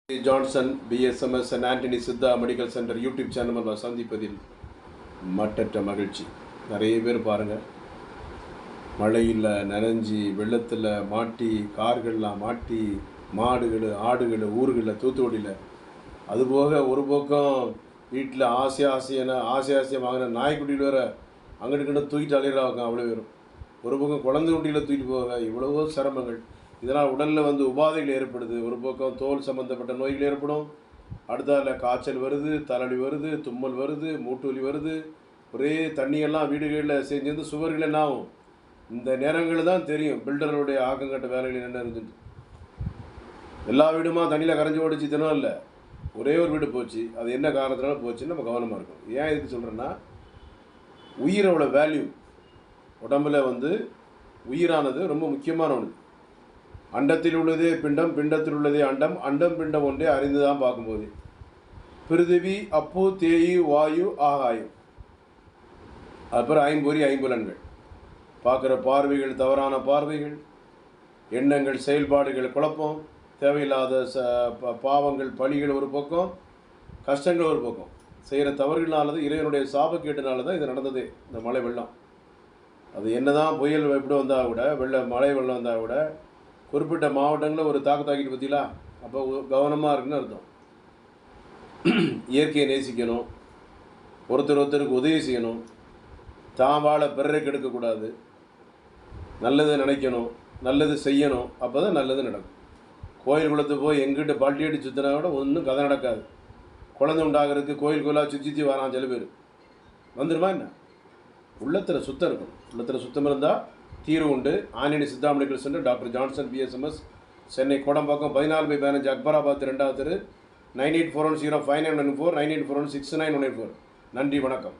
Johnson BSMS and Antony Siddha medical centre YouTube channel சந்திப்பதில் மட்டற்ற மகிழ்ச்சி. நிறைய பேர் பாருங்கள், மழையில் நனைஞ்சி வெள்ளத்தில் மாட்டி கார்கள்லாம் மாட்டி மாடுகள் ஆடுகள் ஊர்களில் தூத்துக்குடியில், அதுபோக ஒரு பக்கம் வீட்டில் ஆசையாக வாங்கின நாய்க்குட்டியில் வேறு அங்கிட்டு தூக்கிட்டு அலையிறாங்க. அவ்வளோ வரும். ஒரு பக்கம் குழந்தை குட்டியில் தூக்கிட்டு போக இவ்வளவோ சிரமங்கள். இதனால் உடலில் உபாதைகள் ஏற்படுது. ஒரு பக்கம் தோல் சம்மந்தப்பட்ட நோய்கள் ஏற்படும். அடுத்தால காய்ச்சல் வருது, தலைவலி வருது, தும்மல் வருது, மூட்டு வலி வருது. ஒரே தண்ணியெல்லாம் வீடுகளில் செஞ்சு சுவர்கள் என்ன ஆகும். இந்த நேரங்களில் தான் தெரியும் பில்டருடைய ஆக்கங்கட்ட வேலைகள் என்ன இருந்துட்டு. எல்லா வீடுமா தண்ணியில் கரைஞ்சி ஓடிச்சு தினம் இல்லை, ஒரே ஒரு வீடு போச்சு. அது என்ன காரணத்தினால போச்சுன்னு நம்ம கவனமாக இருக்கும். ஏன் இதுக்கு சொல்கிறேன்னா, உயிரோட வேல்யூ உடம்பில் உயிரானது ரொம்ப முக்கியமான ஒன்று. அண்டத்தில் உள்ளதே பிண்டம், பிண்டத்தில் உள்ளதே அண்டம், அண்டம் பிண்டம் ஒன்றே அறிந்து தான் பார்க்கும்போது. பிருதிவி அப்பு தேயு வாயு ஆகாயம், அப்புறம் ஐம்பொறி ஐம்புலன்கள். பார்க்குற பார்வைகள் தவறான பார்வைகள், எண்ணங்கள் செயல்பாடுகள் குழப்பம், தேவையில்லாத பாவங்கள் பழிகள் ஒரு பக்கம், கஷ்டங்கள் ஒரு பக்கம். செய்கிற தவறுகளானது இறைவனுடைய சாபக்கேட்டுனால தான் இது நடந்தது. இந்த மழை வெள்ளம் அது என்ன தான் புயல் எப்படி வந்தால் கூட, மழை வெள்ளம் வந்தால் கூட குறிப்பிட்ட மாவட்டங்களில் ஒரு தாக்கிட்டு பற்றிங்களா. அப்போ கவனமாக இருக்குன்னு அர்த்தம். இயற்கையை நேசிக்கணும், ஒருத்தருக்கு உதவி செய்யணும், தான் வாழ பிறரை கெடுக்கக்கூடாது, நல்லது நினைக்கணும், நல்லது செய்யணும். அப்போ தான் நல்லது நடக்கும். கோயில் குளத்து போய் எங்கிட்ட பல்ட்டி அடி சுற்றினா கூட ஒன்றும் கதை நடக்காது. குழந்தை உண்டாகிறதுக்கு கோயிலாக சுற்றி வரான் சில பேர். வந்துடுமா என்ன? உள்ளத்தில் சுத்தம் இருக்கணும். உள்ளத்தில் சுத்தம் இருந்தால் தீர்வு உண்டு. Antony Siddha medical centre, doctor Johnson BSMS, Chennai Kodambakkam 14/15, Akbarabad 2வது தெரு, 9841059994, 98416994. நன்றி, வணக்கம்.